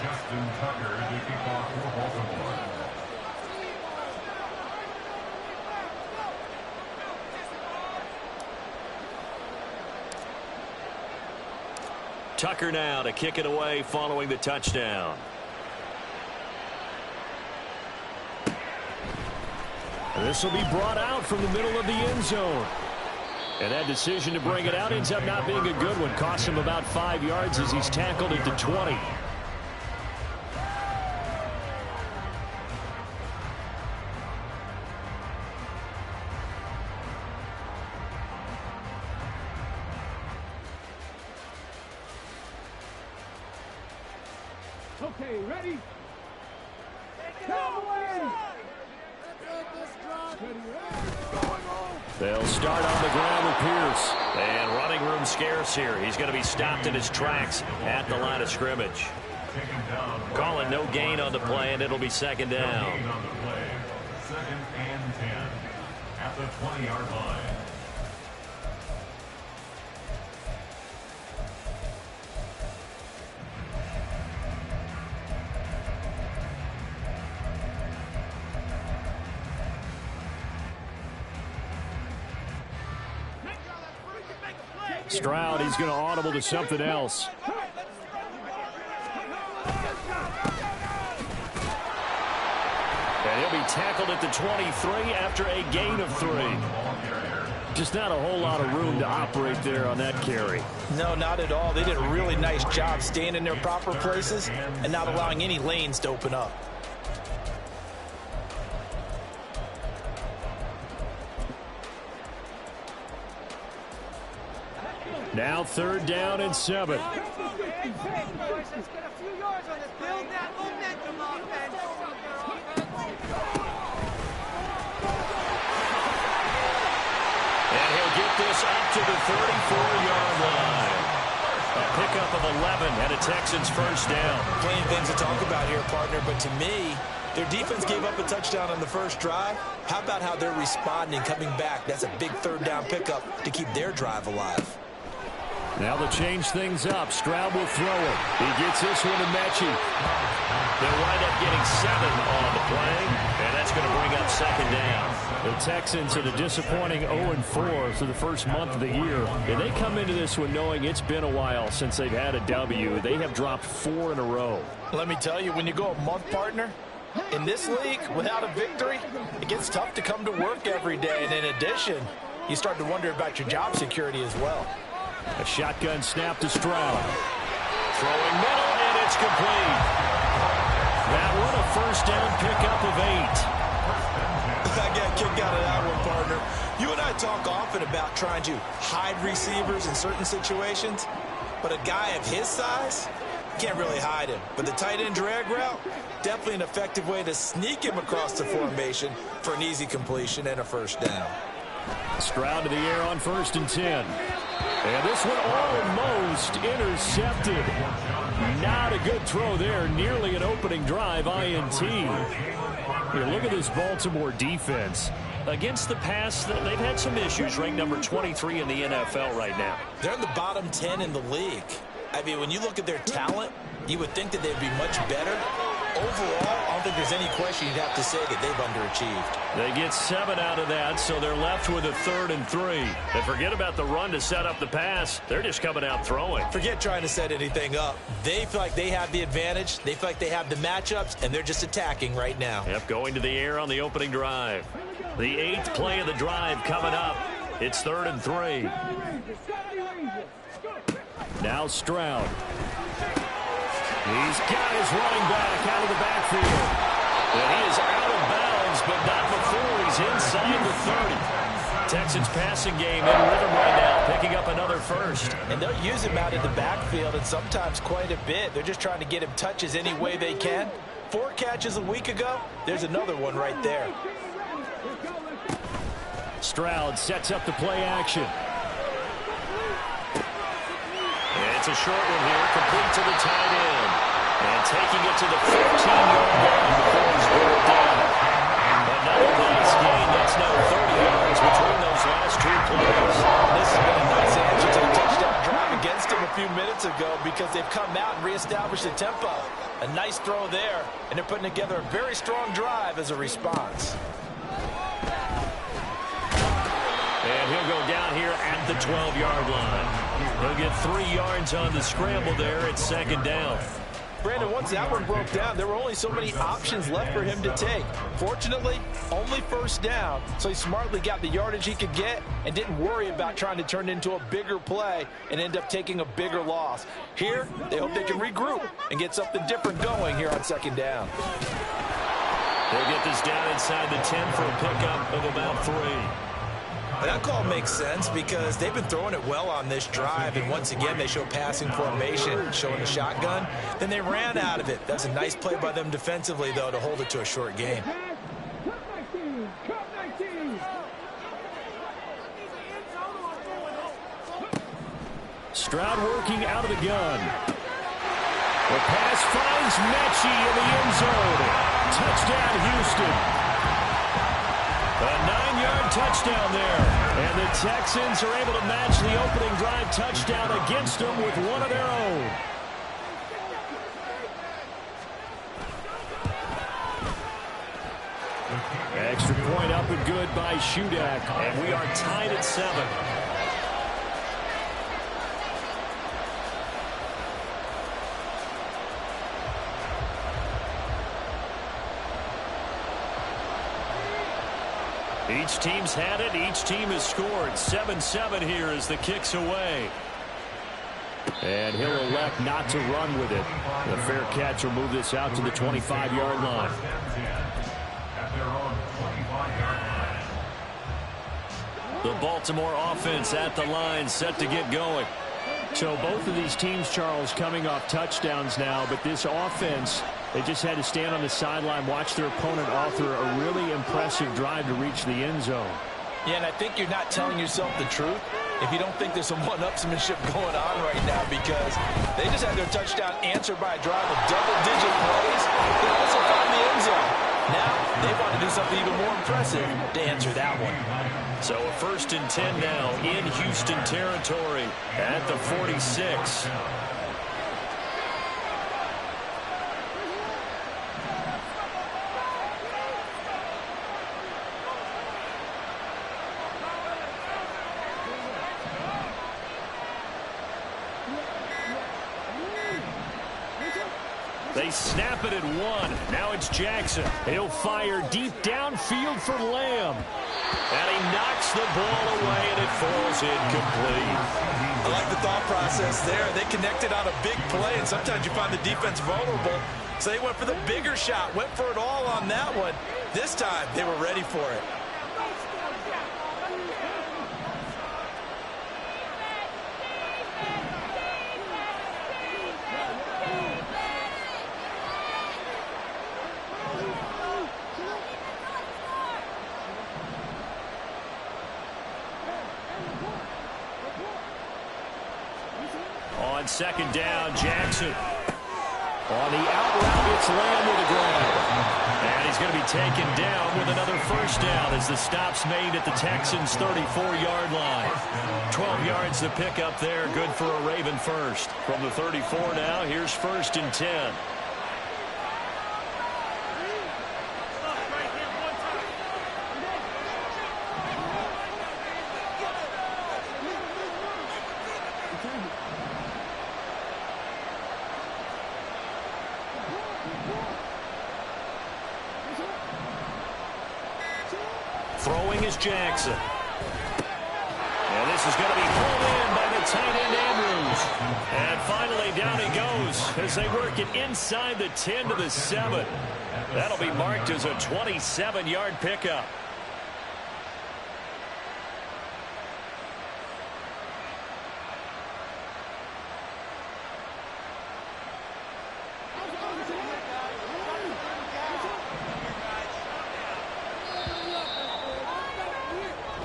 Justin Tucker to kick off for Baltimore. Tucker now to kick it away following the touchdown. This will be brought out from the middle of the end zone. And that decision to bring it out ends up not being a good one. Costs him about 5 yards as he's tackled at the 20. Okay, ready? They'll start on the ground with Pierce. And running room scarce here. He's going to be stopped in his tracks at the line of scrimmage. Calling no gain on the play, and it'll be second down. Second and 10 at the 20-yard line. Stroud, he's going to audible to something else. And he'll be tackled at the 23 after a gain of 3. Just not a whole lot of room to operate there on that carry. No, not at all. They did a really nice job staying in their proper places and not allowing any lanes to open up. Now 3rd down and 7. Let's get a few yards on this. Build that momentum offense. And he'll get this up to the 34-yard line. A pickup of 11 and a Texans first down. Plenty of things to talk about here, partner, but to me, their defense gave up a touchdown on the first drive. How about how they're responding, coming back? That's a big 3rd down pickup to keep their drive alive. Now they'll change things up. Stroud will throw it. He gets this one to Mechie. They'll wind up getting 7 on the play, and that's going to bring up second down. The Texans at a disappointing 0-4 through the first month of the year. And they come into this one knowing it's been a while since they've had a W. They have dropped 4 in a row. Let me tell you, when you go a month, partner, in this league, without a victory, it gets tough to come to work every day. And in addition, you start to wonder about your job security as well. A shotgun snap to Stroud. Throwing middle, and it's complete. That one a first down pickup of 8. I got kicked out of that one, partner. You and I talk often about trying to hide receivers in certain situations, but a guy of his size, can't really hide him. But the tight end drag route, definitely an effective way to sneak him across the formation for an easy completion and a first down. Stroud to the air on 1st and 10. And this one almost intercepted. Not a good throw there. Nearly an opening drive INT. Here, look at this Baltimore defense. Against the pass, they've had some issues. Ranked number 23 in the NFL right now. They're in the bottom 10 in the league. I mean, when you look at their talent, you would think that they'd be much better. Overall, I don't think there's any question you'd have to say that they've underachieved. They get 7 out of that, so they're left with a 3rd and 3. And forget about the run to set up the pass. They're just coming out throwing. Forget trying to set anything up. They feel like they have the advantage. They feel like they have the matchups, and they're just attacking right now. Yep, going to the air on the opening drive. The 8th play of the drive coming up. It's 3rd and 3. Now Stroud. He's got his running back out of the backfield. And he is out of bounds, but not before he's inside the 30. Texans passing game in rhythm right now, picking up another first. And they'll use him out in the backfield, and sometimes quite a bit. They're just trying to get him touches any way they can. 4 catches a week ago. There's another one right there. Stroud sets up the play action. And it's a short one here, complete to the tight end. And taking it to the 15-yard line before he's brought down. Another nice gain. That's now 30 yards between those last 2 plays. This has been a nice answer to the touchdown drive against him. few minutes ago because they've come out and reestablished the tempo. A nice throw there, and they're putting together a very strong drive as a response. And he'll go down here at the 12-yard line. He'll get 3 yards on the scramble there at second down. Brandon, once that one broke down, there were only so many options left for him to take. Fortunately, only first down, so he smartly got the yardage he could get and didn't worry about trying to turn it into a bigger play and end up taking a bigger loss. Here, they hope they can regroup and get something different going here on second down. They'll get this down inside the 10 for a pickup of about 3. That call makes sense because they've been throwing it well on this drive, and once again they show passing formation, showing the shotgun. Then they ran out of it. That's a nice play by them defensively, though, to hold it to a short gain. Stroud working out of the gun. The pass finds Mechie in the end zone. Touchdown, Houston. A 9-yard touchdown there. And the Texans are able to match the opening drive touchdown against them with one of their own. Extra point up and good by Shudak. And we are tied at 7. Each team's had it. Each team has scored. 7-7 here as the kick's away. And he'll elect not to run with it. The fair catch will move this out to the 25-yard line. The Baltimore offense at the line, set to get going. So both of these teams, Charles, coming off touchdowns now, but this offense, they just had to stand on the sideline, watch their opponent author a really impressive drive to reach the end zone. Yeah, and I think you're not telling yourself the truth if you don't think there's some one-upsmanship going on right now, because they just had their touchdown answered by a drive of double-digit plays. They also found the end zone. Now they want to do something even more impressive to answer that one. So a 1st and 10 now in Houston territory at the 46. They snap it at 1. Now it's Jackson. He'll fire deep downfield for Lamb. And he knocks the ball away, and it falls incomplete. I like the thought process there. They connected on a big play, and sometimes you find the defense vulnerable. So they went for the bigger shot, went for it all on that one. This time, they were ready for it. On second down, Jackson. On the out route, it's Lamb with the grab. And he's going to be taken down with another first down as the stop's made at the Texans' 34-yard line. 12 yards to pick up there, good for a Raven first. From the 34 now, here's 1st and 10. Throwing is Jackson. And this is going to be pulled in by the tight end Andrews. And finally down he goes as they work it inside the 10 to the 7. That'll be marked as a 27-yard pickup.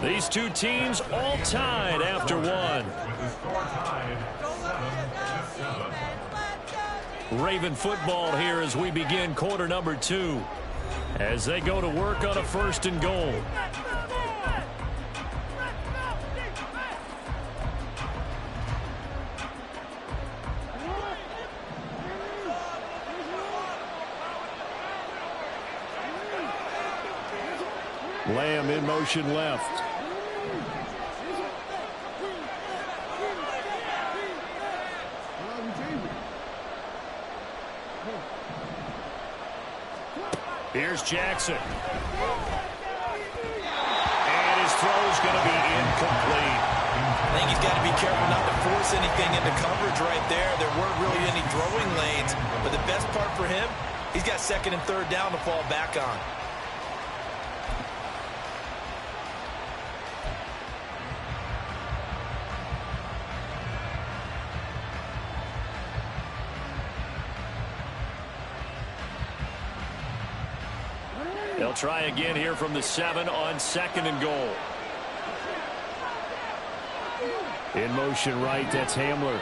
These two teams all tied after one. Raven football here as we begin quarter number 2. As they go to work on a 1st and goal. Lamb in motion left. Here's Jackson. And his throw's going to be incomplete. I think he's got to be careful not to force anything into coverage right there. There weren't really any throwing lanes, but the best part for him, he's got second and third down to fall back on. They'll try again here from the 7 on second and goal. In motion right, that's Hamler.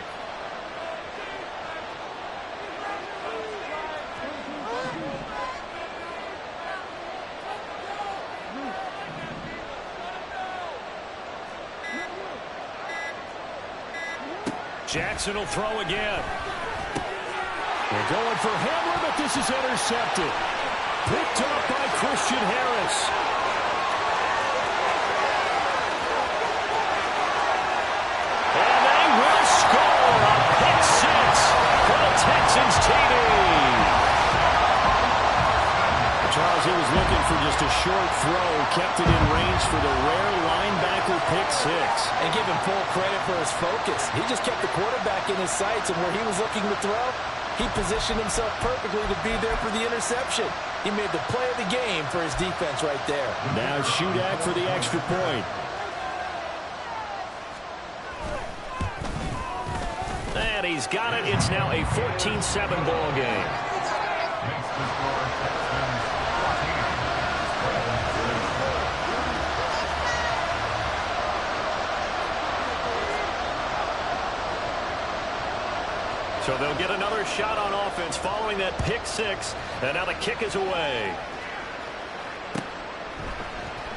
Jackson will throw again. They're going for Hamler, but this is intercepted. Picked up by Christian Harris. And they will score a pick six for the Texans TD. Charles, he was looking for just a short throw, kept it in range for the rare linebacker pick six. And give him full credit for his focus. He just kept the quarterback in his sights, and where he was looking to throw, he positioned himself perfectly to be there for the interception. He made the play of the game for his defense right there. Now Shudak for the extra point. And he's got it. It's now a 14-7 ball game. Makes the score Texans 14. So they'll get another shot on offense following that pick six. And now the kick is away.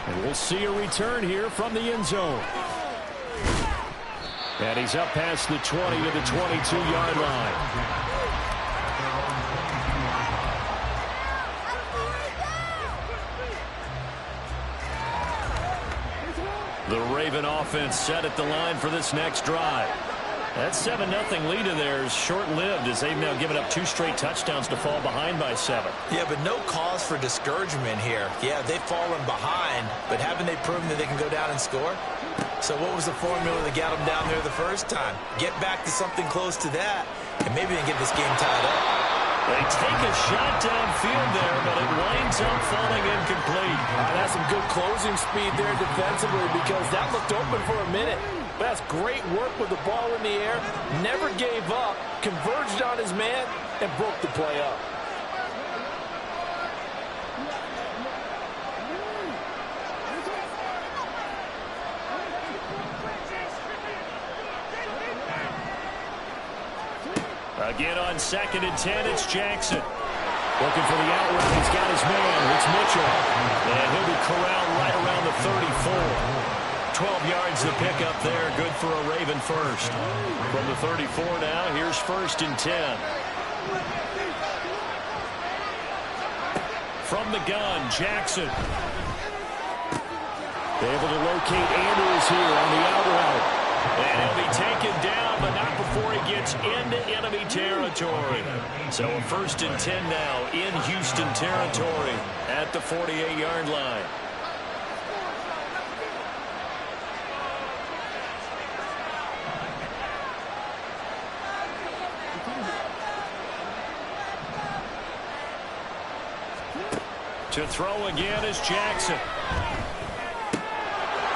And we'll see a return here from the end zone. And he's up past the 20 to the 22-yard line. The Raven offense set at the line for this next drive. That 7-0 lead of theirs short-lived as they've now given up 2 straight touchdowns to fall behind by 7. Yeah, but no cause for discouragement here. Yeah, they've fallen behind, but haven't they proven that they can go down and score? So what was the formula that got them down there the first time? Get back to something close to that, and maybe they can get this game tied up. They take a shot downfield there, but it winds up falling incomplete. That's some good closing speed there defensively because that looked open for a minute. But that's great work with the ball in the air. Never gave up, converged on his man, and broke the play up. Again on 2nd and 10, it's Jackson. Looking for the out route. He's got his man. It's Mitchell. And he'll be corralled right around the 34. 12 yards to pick up there. Good for a Raven first. From the 34 now, here's 1st and 10. From the gun, Jackson. Able to locate Andrews here on the out route. And he'll be taken down, but not before he gets into enemy territory. So a 1st and 10 now in Houston territory at the 48-yard line. To throw again is Jackson.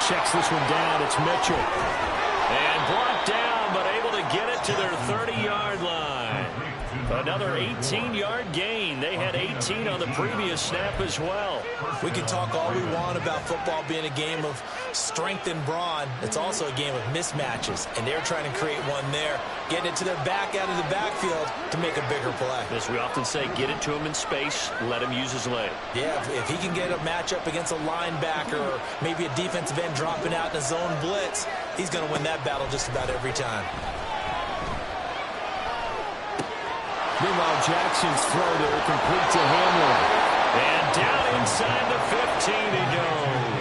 Checks this one down. It's Mitchell. And brought down, but able to get it to their 30-yard line. Another 18-yard gain. They had 18 on the previous snap as well. We can talk all we want about football being a game of strength and brawn. It's also a game of mismatches, and they're trying to create one there, getting it to their back out of the backfield to make a bigger play. As we often say, get it to him in space, let him use his leg. Yeah, if he can get a matchup against a linebacker or maybe a defensive end dropping out in a zone blitz, he's going to win that battle just about every time. Meanwhile, Jackson's throw there complete to Hamler. And down inside the 15 he goes.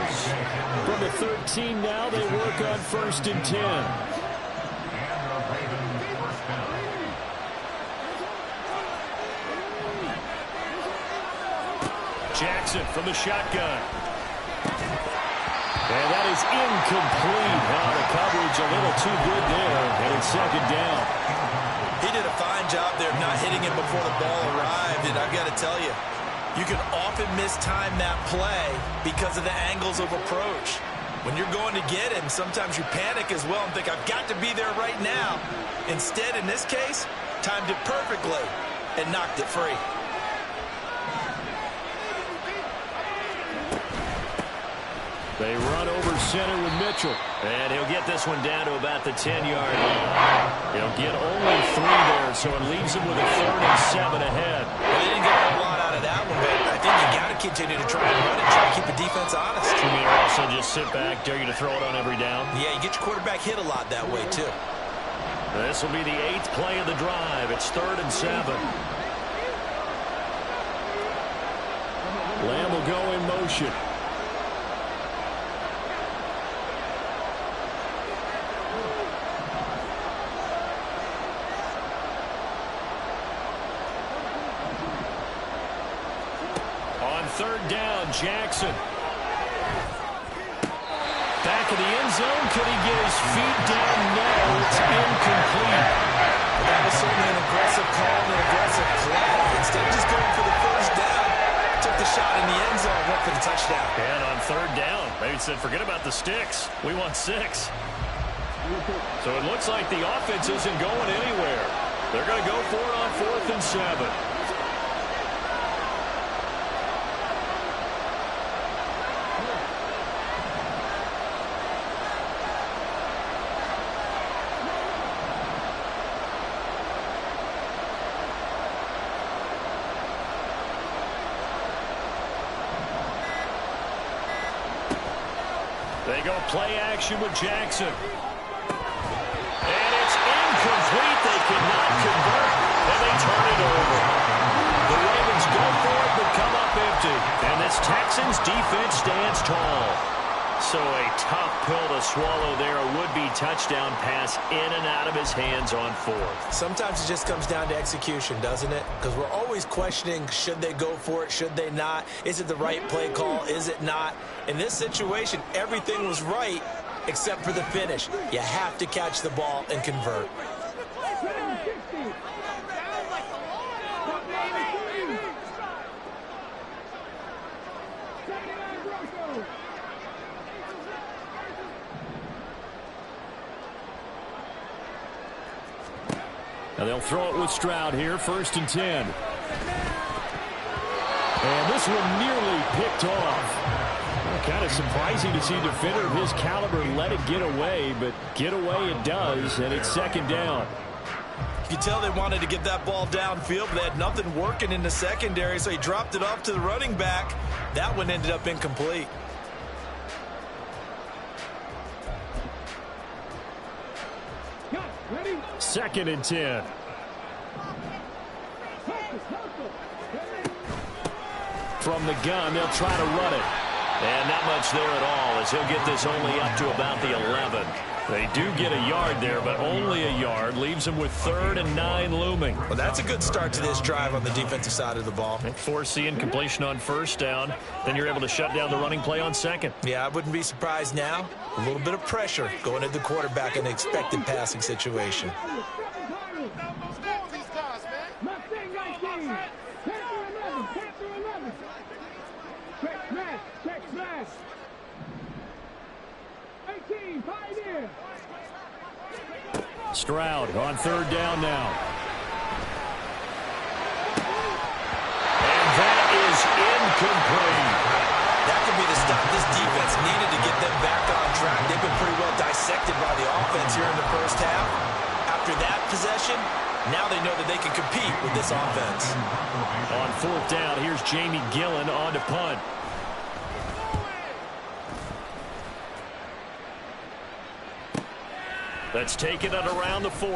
13 now. They work on 1st and 10. And the Ravens first down. Jackson from the shotgun. And that is incomplete. Now the coverage a little too good there, and it's 2nd down. He did a fine job there of not hitting him before the ball arrived, and I've got to tell you, you can often mistime that play because of the angles of approach. When you're going to get him, sometimes you panic as well and think, I've got to be there right now. Instead, in this case, timed it perfectly and knocked it free. They run over center with Mitchell. And he'll get this one down to about the 10-yard line. He'll get only 3 there, so it leaves him with a 3rd and 7 ahead. Well, they didn't get a whole lot out of that one, but I think you got to continue to try and run it, try to keep the defense honest. You mean also just sit back, dare you to throw it on every down? Yeah, you get your quarterback hit a lot that way, too. This will be the 8th play of the drive. It's 3rd and 7. Lamb will go in motion. On 3rd down, Jackson. Back of the end zone. Could he get his feet down? No, it's incomplete. That was certainly an aggressive call and an aggressive play. Instead of just going for the 1st down, took the shot in the end zone, went for the touchdown. And on 3rd down, they said, forget about the sticks. We want 6. So it looks like the offense isn't going anywhere. They're going to go for it on 4th and 7. They go play action with Jackson. And it's incomplete. They cannot convert, and they turn it over. The Ravens go for it, but come up empty. And this Texans defense stands tall. So a tough pill to swallow there. A would-be touchdown pass in and out of his hands on 4th. Sometimes it just comes down to execution, doesn't it? Because we're always questioning, should they go for it, should they not? Is it the right play call, is it not? In this situation, everything was right except for the finish. You have to catch the ball and convert. Now they'll throw it with Stroud here, 1st and 10. And this one nearly picked off. Kind of surprising to see a defender of his caliber let it get away, but get away it does, and it's 2nd down. You could tell they wanted to get that ball downfield, but they had nothing working in the secondary, so he dropped it off to the running back. That one ended up incomplete. Second and 10. From the gun, they'll try to run it. And not much there at all, as he'll get this only up to about the 11. They do get a yard there, but only a yard. Leaves them with 3rd and 9 looming. Well, that's a good start to this drive on the defensive side of the ball. Foreseeing completion on 1st down. Then you're able to shut down the running play on 2nd. Yeah, I wouldn't be surprised now. A little bit of pressure going at the quarterback in an expected passing situation. Stroud on 3rd down now. And that is incomplete. That could be the stop this defense needed to get them back on track. They've been pretty well dissected by the offense here in the 1st half. After that possession, now they know that they can compete with this offense. On 4th down, here's Jamie Gillen on to punt. That's taken at around the 40.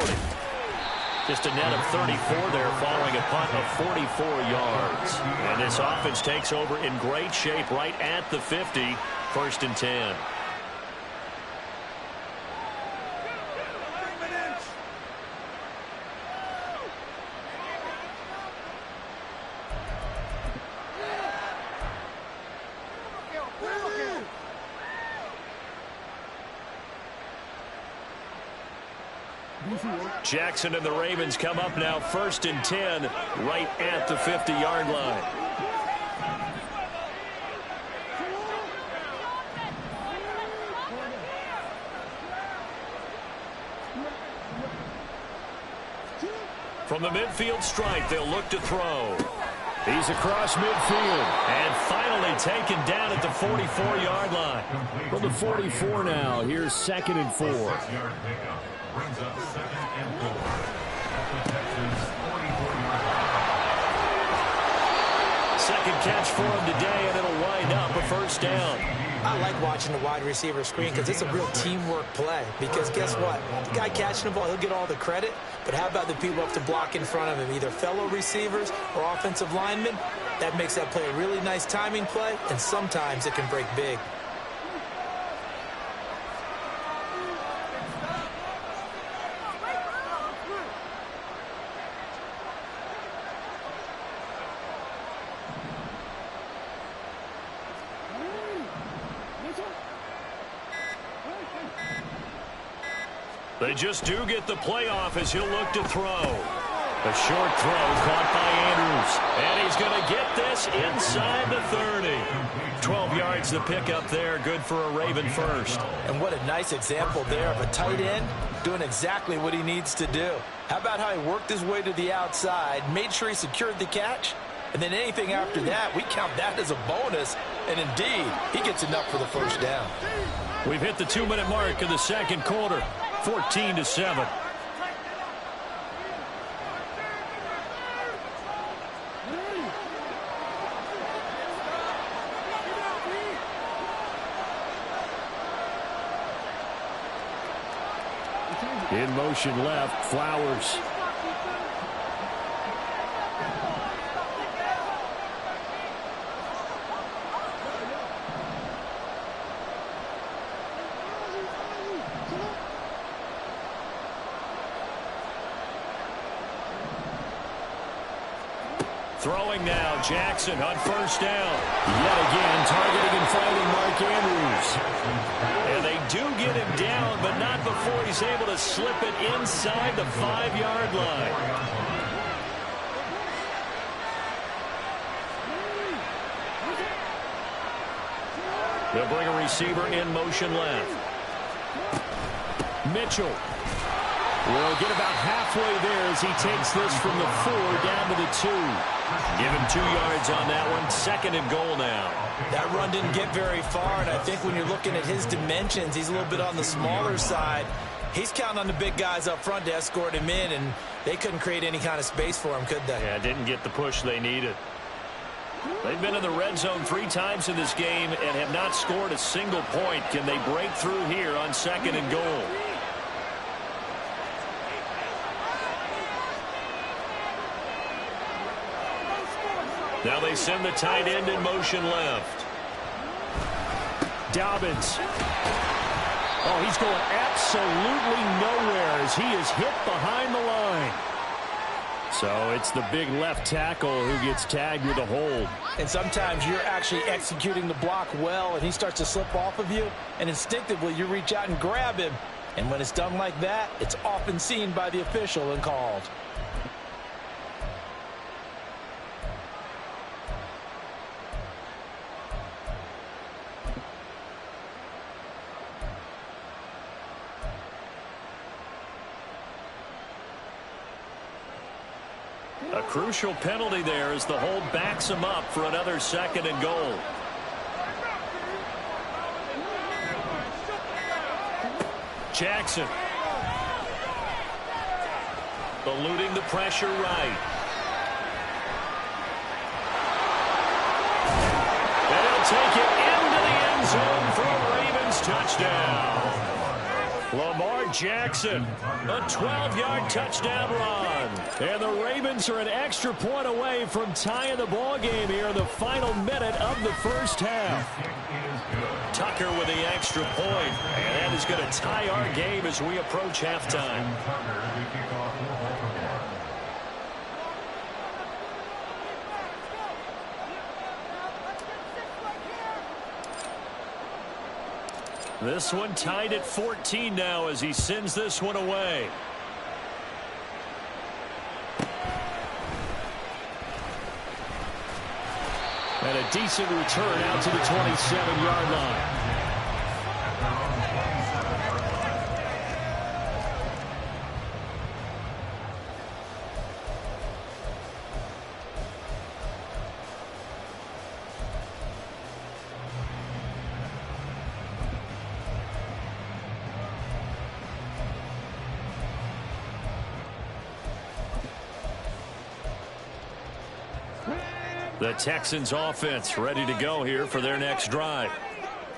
Just a net of 34 there following a punt of 44 yards. And this offense takes over in great shape right at the 50. 1st and 10. Jackson and the Ravens come up now 1st and 10 right at the 50-yard line. From the midfield stripe, they'll look to throw. He's across midfield and finally taken down at the 44-yard line. From the 44 now, here's 2nd and 4. 6-yard pickup brings up 2nd and 4 at the Texans' 44-yard line. Second catch for him today, and it'll wind up a 1st down. I like watching the wide receiver screen because it's a real teamwork play. Because guess what? The guy catching the ball, he'll get all the credit. But how about the people up to block in front of him, either fellow receivers or offensive linemen? That makes that play a really nice timing play, and sometimes it can break big. They just do get the playoff as he'll look to throw. A short throw caught by Andrews. And he's going to get this inside the 30. 12 yards to pick up there. Good for a Raven first. And what a nice example there of a tight end doing exactly what he needs to do. How about how he worked his way to the outside, made sure he secured the catch, and then anything after that, we count that as a bonus. And indeed, he gets enough for the 1st down. We've hit the 2-minute mark in the 2nd quarter. 14-7. In motion left, Flowers. Throwing now, Jackson on 1st down. Yet again, targeting and finding Mark Andrews. And they do get him down, but not before he's able to slip it inside the 5-yard line. They'll bring a receiver in motion left. Mitchell will get about halfway there as he takes this from the 4 down to the 2. Give him 2 yards on that one. 2nd and goal now. That run didn't get very far, and I think when you're looking at his dimensions, he's a little bit on the smaller side. He's counting on the big guys up front to escort him in, and they couldn't create any kind of space for him, could they? Yeah, didn't get the push they needed. They've been in the red zone 3 times in this game and have not scored a single point. Can they break through here on 2nd and goal? Now they send the tight end in motion left. Dobbins. Oh, he's going absolutely nowhere as he is hit behind the line. So it's the big left tackle who gets tagged with a hold. And sometimes you're actually executing the block well, and he starts to slip off of you, and instinctively you reach out and grab him. And when it's done like that, it's often seen by the official and called. A crucial penalty there as the hold backs him up for another 2nd and goal. Jackson. Eluding the pressure right. And he'll take it into the end zone for a Ravens touchdown. Lamar Jackson, a 12-yard touchdown run. And the Ravens are an extra point away from tying the ball game here in the final minute of the 1st half. Tucker with the extra point, and that is going to tie our game as we approach halftime. This one tied at 14 now as he sends this one away. And a decent return out to the 27-yard line. The Texans offense ready to go here for their next drive.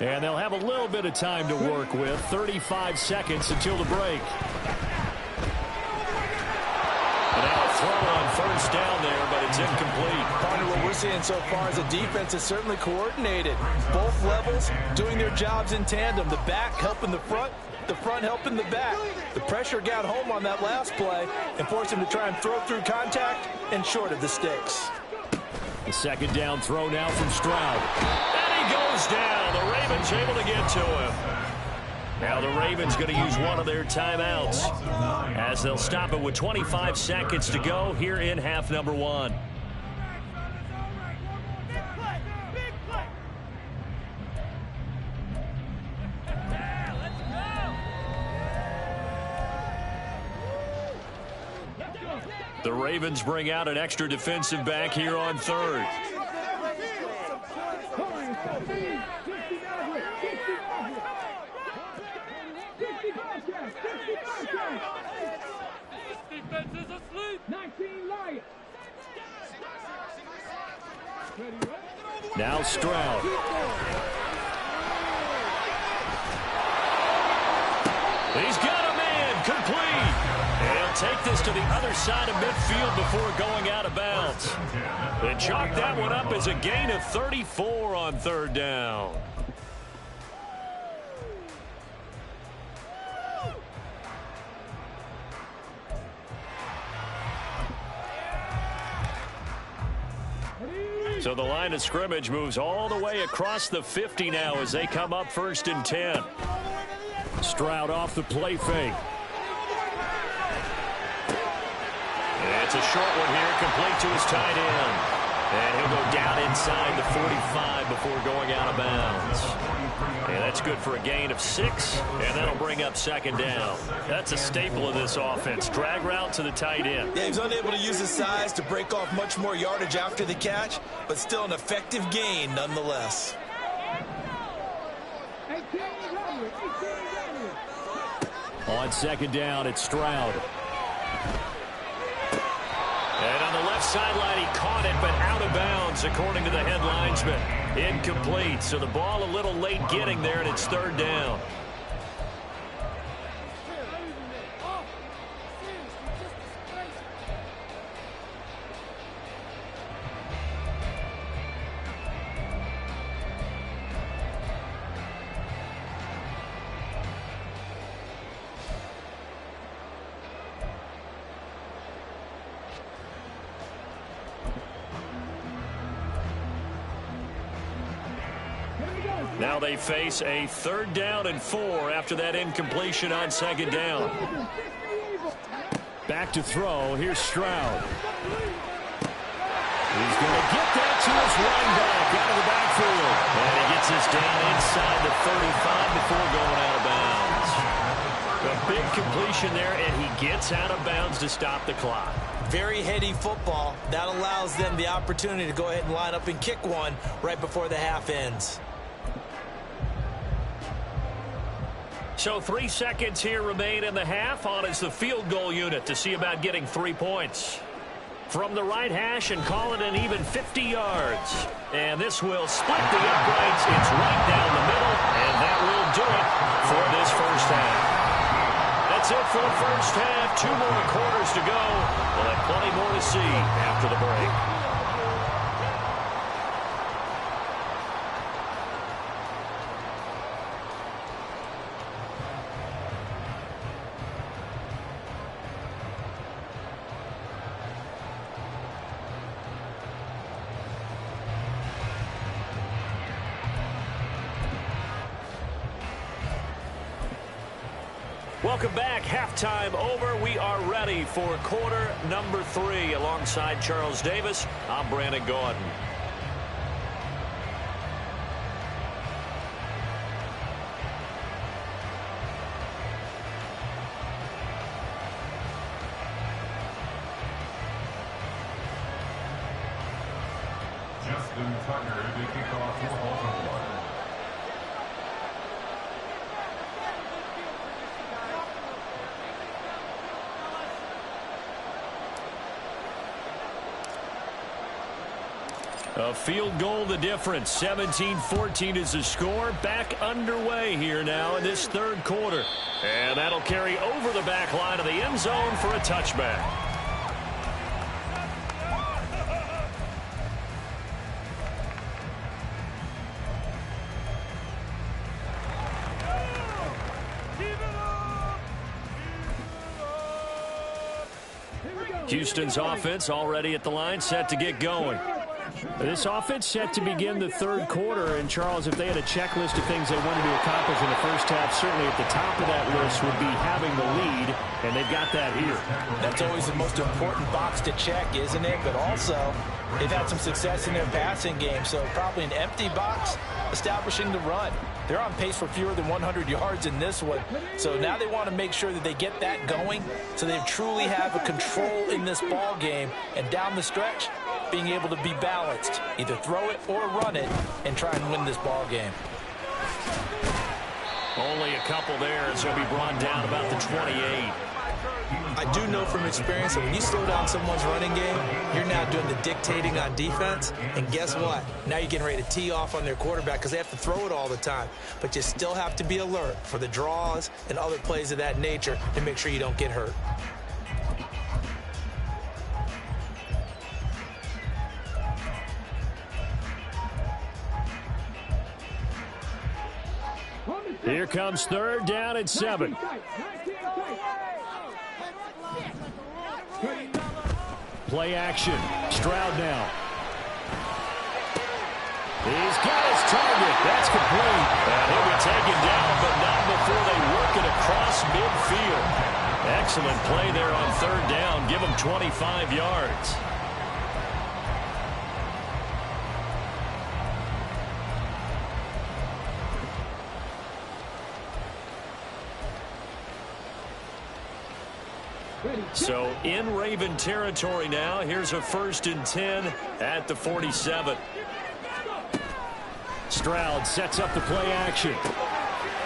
And they'll have a little bit of time to work with. 35 seconds until the break. And now a throw on first down there, but it's incomplete. Partner, what we're seeing so far is the defense is certainly coordinated. Both levels doing their jobs in tandem. The back helping the front helping the back. The pressure got home on that last play and forced him to try and throw through contact and short of the sticks. The second down throw now from Stroud. And he goes down. The Ravens able to get to him. Now the Ravens going to use one of their timeouts as they'll stop it with 25 seconds to go here in half number one. The Ravens bring out an extra defensive back here on third. Defense is asleep. 19 Lions. Now Stroud. He's got a man complete. And he'll take this to the other side of midfield before going out of bounds. They chalk that one up as a gain of 34 on third down. So the line of scrimmage moves all the way across the 50 now as they come up 1st and 10. Stroud off the play fake. And it's a short one here, complete to his tight end. And he'll go down inside the 45 before going out of bounds. And that's good for a gain of 6, and that'll bring up 2nd down. That's a staple of this offense. Drag route to the tight end. Yeah, he's unable to use his size to break off much more yardage after the catch, but still an effective gain nonetheless. On 2nd down, it's Stroud. And on the left sideline, he caught it, but out of bounds, according to the head linesman. Incomplete, so the ball a little late getting there, and it's 3rd down. Now they face a 3rd down and 4 after that incompletion on 2nd down. Back to throw. Here's Stroud. He's going to get that to his running back out of the backfield. And he gets this down inside the 35 before going out of bounds. A big completion there, and he gets out of bounds to stop the clock. Very heady football. That allows them the opportunity to go ahead and line up and kick one right before the half ends. So 3 seconds here remain in the half. On is the field goal unit to see about getting 3 points. From the right hash and call it an even 50 yards. And this will split the uprights. It's right down the middle, and that will do it for this first half. That's it for the first half. 2 more quarters to go. We'll have plenty more to see after the break. Welcome back. Halftime over. We are ready for quarter number 3. Alongside Charles Davis, I'm Brandon Gaudin. Justin Tucker to kick off for Baltimore. A field goal the difference. 17-14 is the score. Back underway here now in this third quarter. And that'll carry over the back line of the end zone for a touchback. Houston's offense already at the line, set to get going. This offense set to begin the third quarter. And, Charles, if they had a checklist of things they wanted to accomplish in the first half, certainly at the top of that list would be having the lead, and they've got that here. That's always the most important box to check, isn't it? But also, they've had some success in their passing game, so probably an empty box establishing the run. They're on pace for fewer than 100 yards in this one. So now they want to make sure that they get that going so they truly have a control in this ball game. And down the stretch, being able to be balanced, either throw it or run it, and try and win this ball game. Only a couple there as he'll be brought down about the 28. I do know from experience that when you slow down someone's running game, you're now doing the dictating on defense. And guess what? Now you're getting ready to tee off on their quarterback because they have to throw it all the time. But you still have to be alert for the draws and other plays of that nature to make sure you don't get hurt. Here comes third down and 7. Play action. Stroud now. He's got his target. That's complete. And he'll be taken down, but not before they work it across midfield. Excellent play there on third down. Give him 25 yards. So in Raven territory now. Here's a 1st and 10 at the 47. Stroud sets up the play action.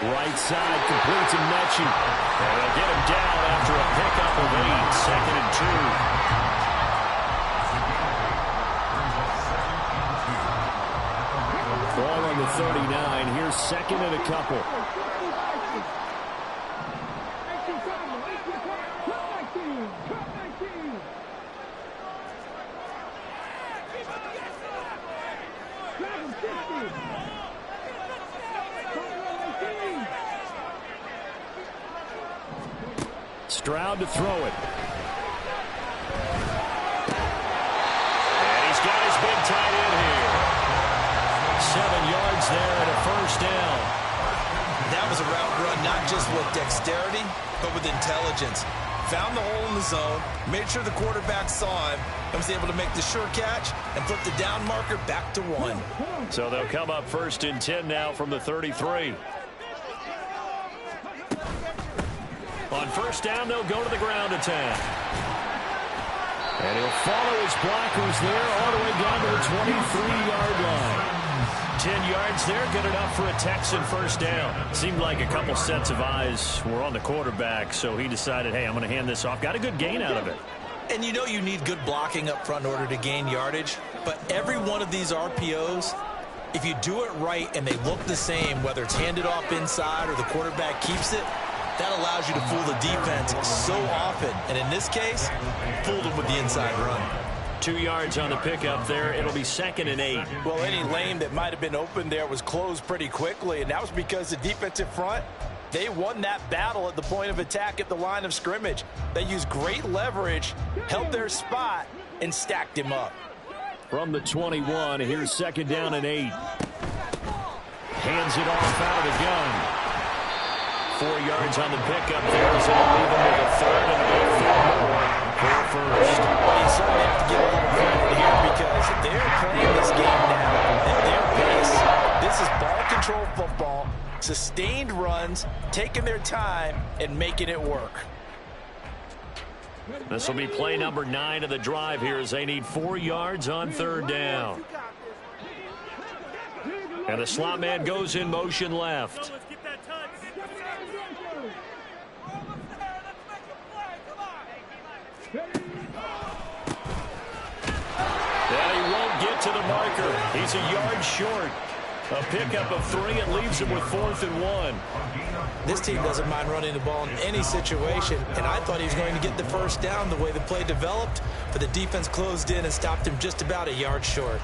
Right side complete to Mechie. And they'll get him down after a pickup of 8. 2nd and 2. Ball on the 39. Here's 2nd and a couple. Stroud to throw it. And he's got his big tight end here. 7 yards there and a 1st down. That was a route run not just with dexterity, but with intelligence. Found the hole in the zone, made sure the quarterback saw him, and was able to make the sure catch and flip the down marker back to 1. So they'll come up 1st and 10 now from the 33. On 1st down, they'll go to the ground attack. And he'll follow his blockers there all the way down to the 23-yard line. 10 yards there, good enough for a Texan 1st down. Seemed like a couple sets of eyes were on the quarterback, so he decided, hey, I'm going to hand this off. Got a good gain out of it. And you know you need good blocking up front in order to gain yardage, but every one of these RPOs, if you do it right and they look the same, whether it's handed off inside or the quarterback keeps it, that allows you to fool the defense so often. And in this case, fooled them with the inside run. 2 yards on the pickup there. It'll be 2nd and 8. Well, any lane that might have been open there was closed pretty quickly, and that was because the defensive front, they won that battle at the point of attack at the line of scrimmage. They used great leverage, held their spot, and stacked him up. From the 21, here's 2nd down and 8. Hands it off out of the gun. 4 yards on the pickup there, so they'll leave him with a 3rd and about 4 more for a 1st. Well, you certainly have to give a little credit here because they're playing this game now at their pace. This is ball control football, sustained runs, taking their time, and making it work. This will be play number 9 of the drive here as they need 4 yards on 3rd down. And the slot man goes in motion left. And he won't get to the marker. He's a yard short. A pickup of 3. It leaves him with 4th and 1. This team doesn't mind running the ball in any situation, and I thought he was going to get the first down the way the play developed, but the defense closed in and stopped him just about a yard short.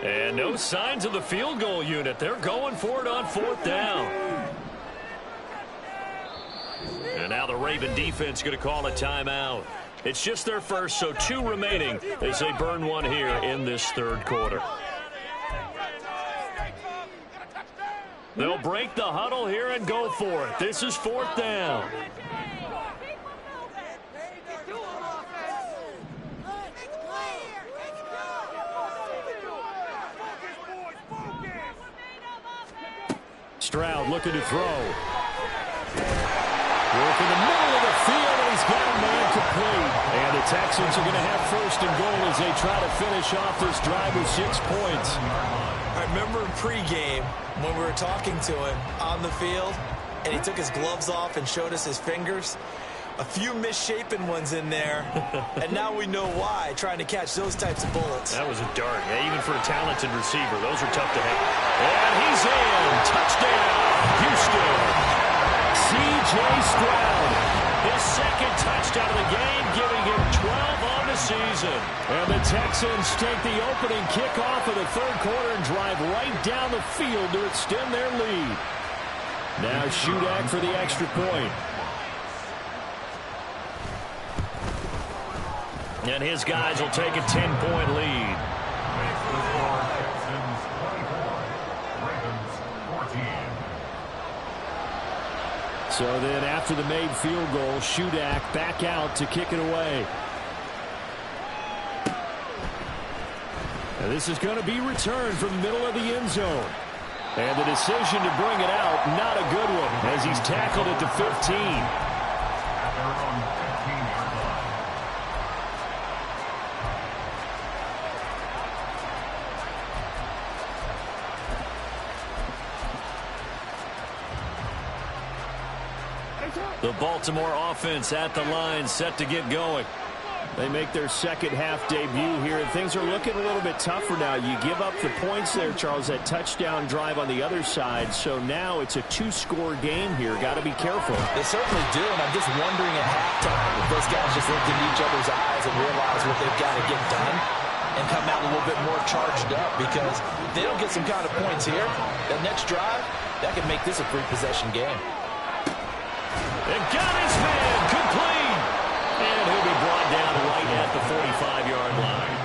And no signs of the field goal unit. They're going for it on 4th down. And now the Raven defense going to call a timeout. It's just their first, so 2 remaining as they burn one here in this 3rd quarter. They'll break the huddle here and go for it. This is 4th down. Stroud looking to throw. Work in the middle of the field, and he's got a man complete. And the Texans are going to have 1st and goal as they try to finish off this drive with 6 points. I remember in pregame when we were talking to him on the field, and he took his gloves off and showed us his fingers. A few misshapen ones in there, and now we know why, trying to catch those types of bullets. That was a dart. Yeah, even for a talented receiver, those are tough to hit. And he's in. Touchdown, Houston. C.J. Stroud, his 2nd touchdown of the game, giving him 12 on the season. And the Texans take the opening kickoff of the 3rd quarter and drive right down the field to extend their lead. Now Shudak for the extra point. And his guys will take a 10-point lead. So then after the made field goal, Shudak back out to kick it away. And this is going to be returned from the middle of the end zone. And the decision to bring it out, not a good one, as he's tackled at the 15. The Baltimore offense at the line, set to get going. They make their 2nd half debut here, and things are looking a little bit tougher now. You give up the points there, Charles, that touchdown drive on the other side. So now it's a 2-score game here. Got to be careful. They certainly do, and I'm just wondering at halftime if those guys just looked into each other's eyes and realized what they've got to get done and come out a little bit more charged up, because if they don't get some kind of points here, that next drive, that could make this a 3-possession game. And got his man complete. And he'll be brought down right at the 45-yard line.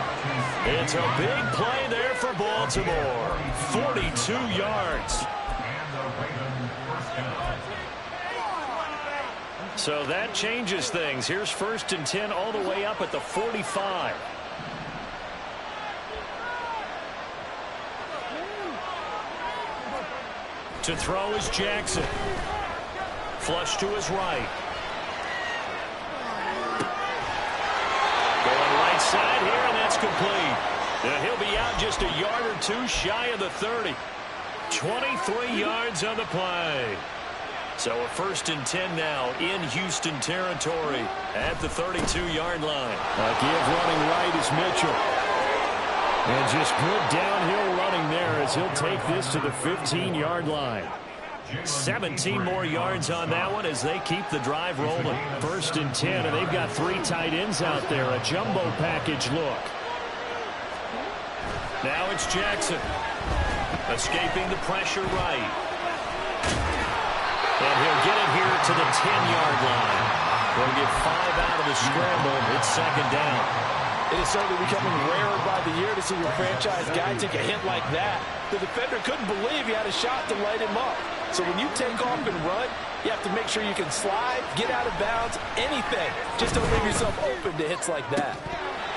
It's a big play there for Baltimore. 42 yards. So that changes things. Here's 1st and 10 all the way up at the 45. To throw is Jackson. Flush to his right. Going right side here, and that's complete. And he'll be out just a yard or 2 shy of the 30. 23 yards on the play. So a 1st and 10 now in Houston territory at the 32-yard line. A give running right is Mitchell. And just good downhill running there as he'll take this to the 15-yard line. 17 more yards on that one as they keep the drive rolling. 1st and 10, and they've got 3 tight ends out there. A jumbo package look. Now it's Jackson. Escaping the pressure right. And he'll get it here to the 10-yard line. We'll get 5 out of the scramble. It's 2nd down. It is certainly becoming rarer by the year to see your franchise guy take a hit like that. The defender couldn't believe he had a shot to light him up. So when you take off and run, you have to make sure you can slide, get out of bounds, anything. Just don't leave yourself open to hits like that.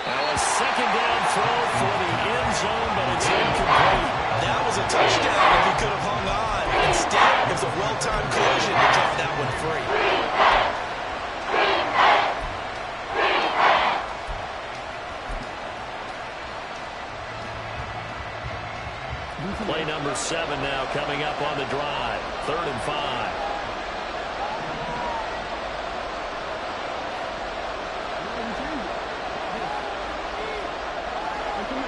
Now a 2nd down throw for the end zone, but it's incomplete. That was a touchdown if he could have hung on. Instead, it was a Play number 7 now coming up on the drive. 3rd and 5.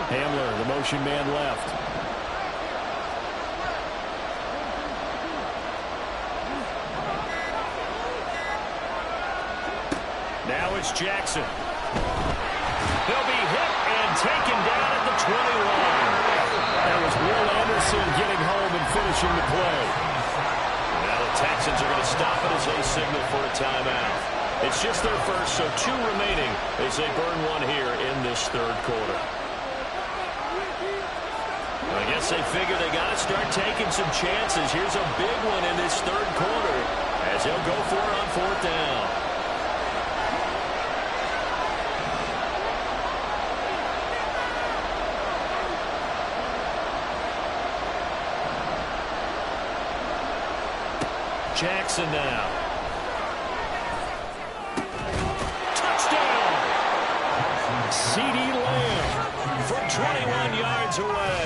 Hamler, the motion man left. Now it's Jackson. He'll be hit and taken down at the 21. That was Will Anderson getting home and finishing the play. Now the Texans are going to stop it as they signal for a timeout. It's just their first, so 2 remaining as they burn one here in this 3rd quarter. I guess they figure they got to start taking some chances. Here's a big one in this 3rd quarter as they'll go for it on 4th down. Jackson now. Touchdown! CeeDee Lamb from 21 yards away.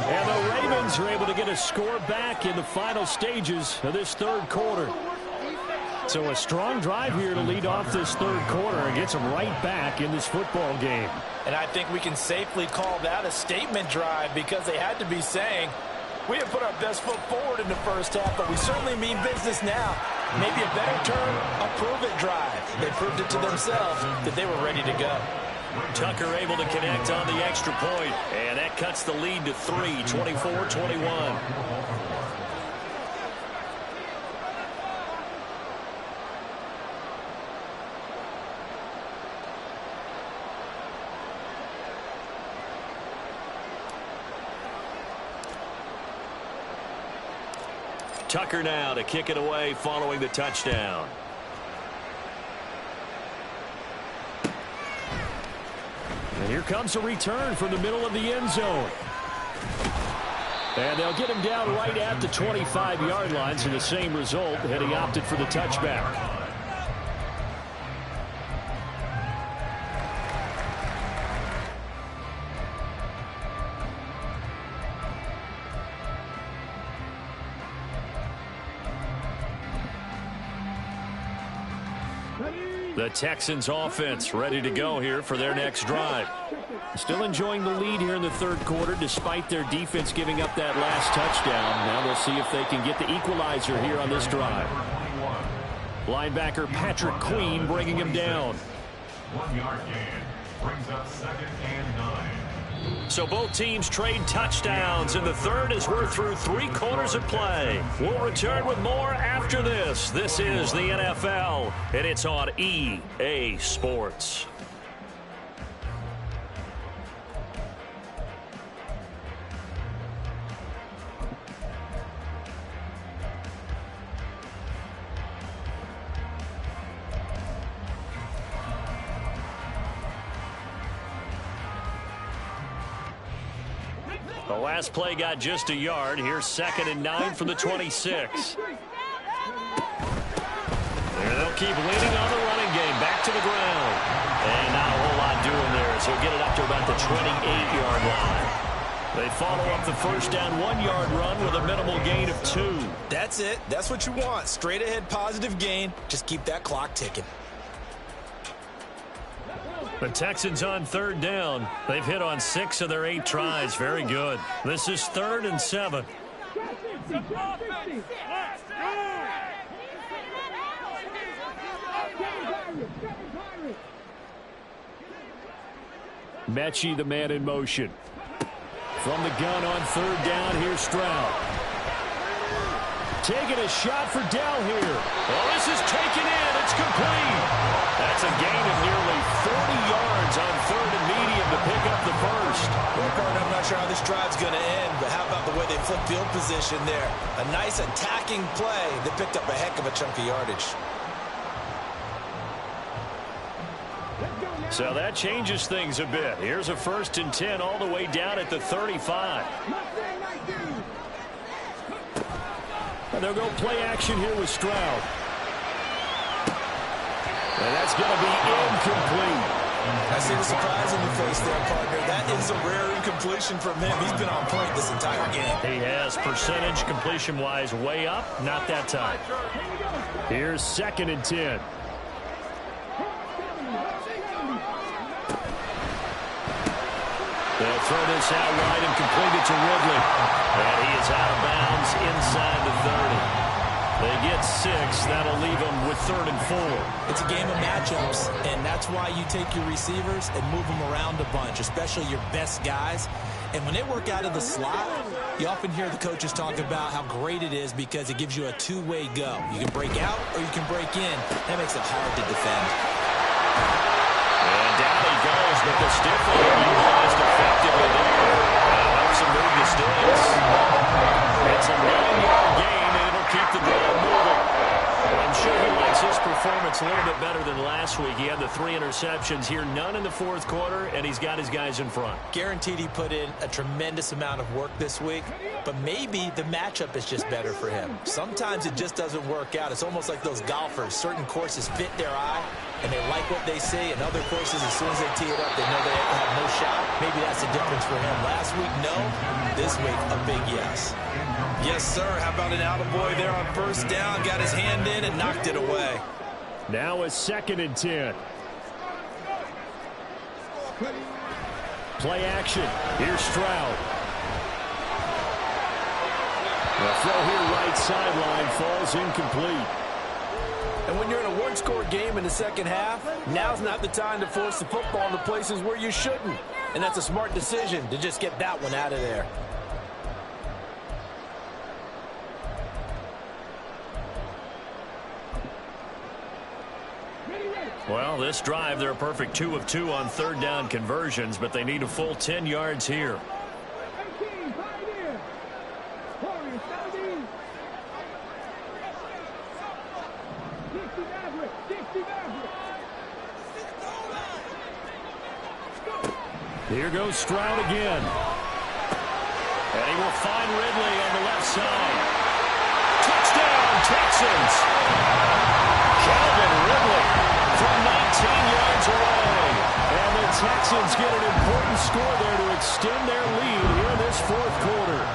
And the Ravens are able to get a score back in the final stages of this 3rd quarter. So a strong drive here to lead off this 3rd quarter and gets them right back in this football game. And I think we can safely call that a statement drive because they had to be saying, we have put our best foot forward in the first half, but we certainly mean business now. Maybe a better term, a prove-it drive. They proved it to themselves that they were ready to go. Tucker able to connect on the extra point, and that cuts the lead to 3, 24-21. Tucker now to kick it away following the touchdown. And here comes a return from the middle of the end zone. And they'll get him down right at the 25-yard line, so the same result, and he opted for the touchback. The Texans offense ready to go here for their next drive. Still enjoying the lead here in the 3rd quarter despite their defense giving up that last touchdown. Now we'll see if they can get the equalizer here on this drive. Linebacker Patrick Queen bringing him down. 1-yard gain brings up 2nd and 9. So both teams trade touchdowns in the 3rd as we're through 3 quarters of play. We'll return with more after this. This is the NFL, and it's on EA Sports. The last play got just a yard. Here's 2nd and 9 from the 26. There they'll keep leaning on the running game. Back to the ground. And not a whole lot doing there, so he'll get it up to about the 28-yard line. They follow up the first down 1-yard run with a minimal gain of 2. That's it. That's what you want. Straight ahead positive gain. Just keep that clock ticking. The Texans on 3rd down. They've hit on 6 of their 8 tries. Very good. This is 3rd and 7. Mechie, the man in motion. From the gun on 3rd down, here's Stroud. Taking a shot for Dell here. Well, this is taken in. It's complete. That's a gain of nearly 40 yards on 3rd and medium to pick up the first. Well, partner, I'm not sure how this drive's going to end, but how about the way they flip field position there? A nice attacking play that picked up a heck of a chunk of yardage. So that changes things a bit. Here's a 1st and 10 all the way down at the 35. And they'll go play action here with Stroud. And that's going to be incomplete. I see the surprise in your face there, partner. That is a rare incompletion from him. He's been on point this entire game. He has percentage completion-wise way up. Not that time. Here's 2nd and 10. They'll throw this out wide and complete it to Ridley. And he is out of bounds inside the 30. They get 6. That'll leave them with 3rd and 4. It's a game of matchups, and that's why you take your receivers and move them around a bunch, especially your best guys. And when they work out of the slot, you often hear the coaches talk about how great it is because it gives you a two-way go. You can break out or you can break in. That makes it hard to defend. And down he goes, but the stiff arm utilized effectively there. Helps him move the sticks. It's a 9-yard gain, and it'll keep the drive moving. I'm sure he likes his performance a little bit better than last week. He had the 3 interceptions here, none in the 4th quarter, and he's got his guys in front. Guaranteed he put in a tremendous amount of work this week, but maybe the matchup is just better for him. Sometimes it just doesn't work out. It's almost like those golfers. Certain courses fit their eye, and they like what they see, and other courses, as soon as they tee it up, they know they have no shot. Maybe that's the difference for him. Last week, no. This week, a big yes. Yes, sir. How about an attaboy there on 1st down? Got his hand in and knocked it away. Now it's 2nd and 10. Play action. Here's Stroud. The throw here right sideline falls incomplete. And when you're in a one-score game in the second half, now's not the time to force the football into places where you shouldn't. And that's a smart decision to just get that one out of there. Well, this drive, they're a perfect 2 of 2 on 3rd down conversions, but they need a full 10 yards here. Here goes Stroud again. And he will find Ridley on the left side. Touchdown, Texans! Calvin Ridley from 19 yards away. And the Texans get an important score there to extend their lead here in this 4th quarter.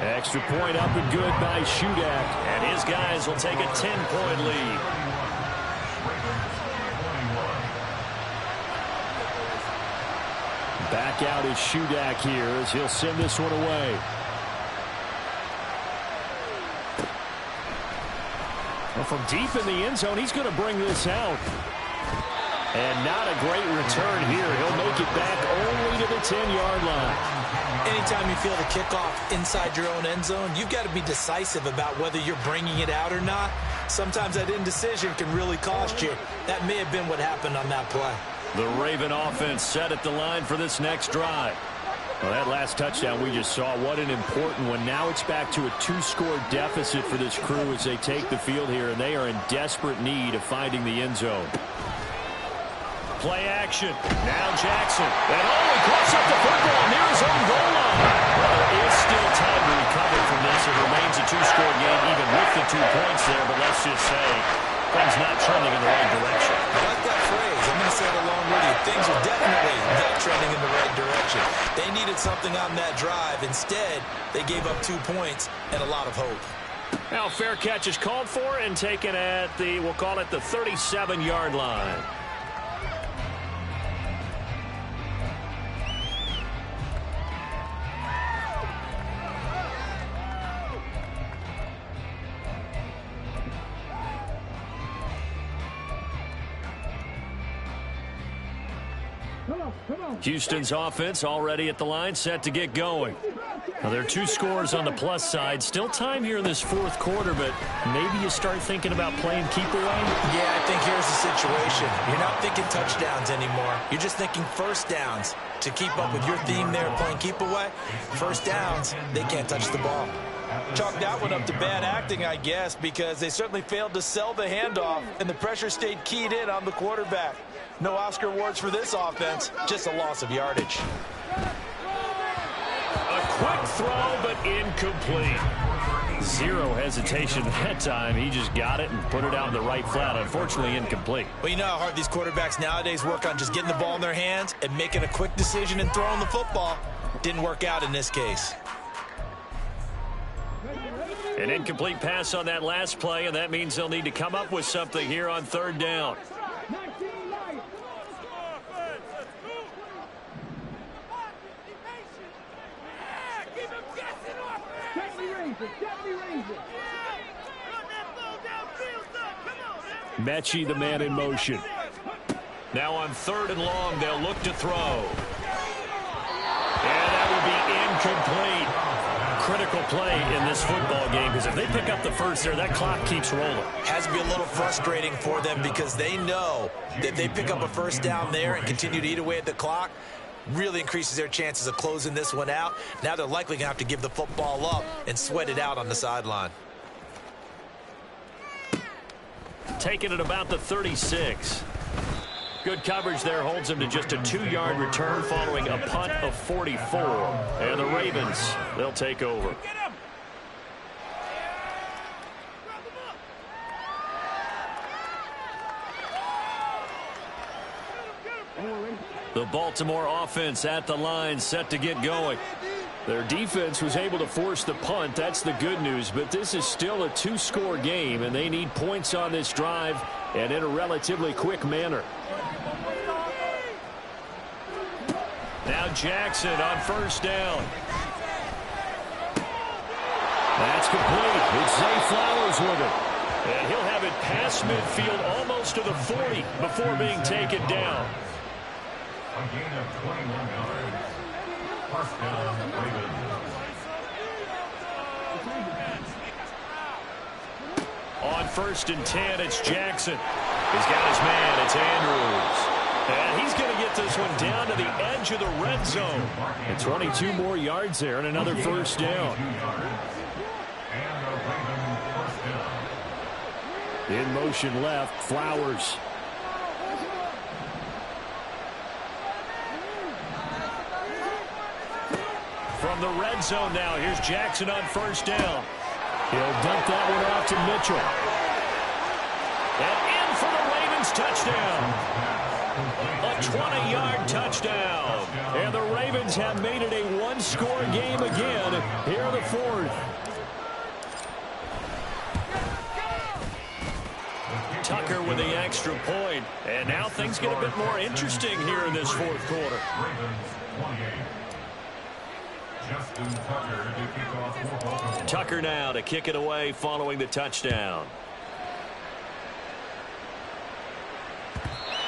Extra point up and good by Shudak. And his guys will take a 10-point lead. Back out is Shudak here as he'll send this one away. Well, from deep in the end zone, he's going to bring this out. And not a great return here. He'll make it back only to the 10-yard line. Anytime you feel the kickoff inside your own end zone, you've got to be decisive about whether you're bringing it out or not. Sometimes that indecision can really cost you. That may have been what happened on that play. The Raven offense set at the line for this next drive. Well, that last touchdown we just saw, what an important one. Now it's back to a 2-score deficit for this crew as they take the field here, and they are in desperate need of finding the end zone. Play action. Now Jackson. And he close up the football near his own goal line. Well, there is still time to recover from this. It remains a 2-score game even with the 2 points there, but let's just say things not trending in the right direction. I like that phrase. I'm going to say it along with you. Things are definitely not trending in the right direction. They needed something on that drive. Instead, they gave up 2 points and a lot of hope. Now fair catch is called for and taken at the, we'll call it the 37-yard line. Houston's offense already at the line, set to get going. Now, there are 2 scores on the plus side. Still time here in this 4th quarter, but maybe you start thinking about playing keep away? Yeah, I think here's the situation. You're not thinking touchdowns anymore. You're just thinking 1st downs. To keep up with your theme there, playing keep away, 1st downs, they can't touch the ball. Chalk that one up to bad acting, I guess, because they certainly failed to sell the handoff, and the pressure stayed keyed in on the quarterback. No Oscar awards for this offense, just a loss of yardage. A quick throw, but incomplete. Zero hesitation that time. He just got it and put it out in the right flat. Unfortunately, incomplete. Well, you know how hard these quarterbacks nowadays work on just getting the ball in their hands and making a quick decision and throwing the football. Didn't work out in this case. An incomplete pass on that last play, and that means they'll need to come up with something here on third down. Mechie, the man in motion. Now on third and long, they'll look to throw. And that will be incomplete. Critical play in this football game, because if they pick up the first there, that clock keeps rolling. Has to be a little frustrating for them because they know that if they pick up a first down there and continue to eat away at the clock, really increases their chances of closing this one out. Now they're likely going to have to give the football up and sweat it out on the sideline. Taken at about the 36. Good coverage there holds him to just a 2-yard return following a punt of 44. And the Ravens, they'll take over. The Baltimore offense at the line, set to get going. Their defense was able to force the punt. That's the good news. But this is still a 2-score game, and they need points on this drive and in a relatively quick manner. Now Jackson on first down. That's complete. It's Zay Flowers with it. And he'll have it past midfield almost to the 40 before being taken down. A gain of 21 yards. First down, Ravens. On first and 10, it's Jackson. He's got his man. It's Andrews. And he's going to get this one down to the edge of the red zone. And 22 more yards there and another first down. And a Raven first down. In motion left, Flowers. From the red zone now, here's Jackson on first down. He'll dump that one off to Mitchell. And in for the Ravens touchdown. A 20-yard touchdown. And the Ravens have made it a 1-score game again here in the fourth. Tucker with the extra point. And now things get a bit more interesting here in this fourth quarter. Ravens 28. Justin Tucker to kick off for Baltimore. Tucker now to kick it away following the touchdown.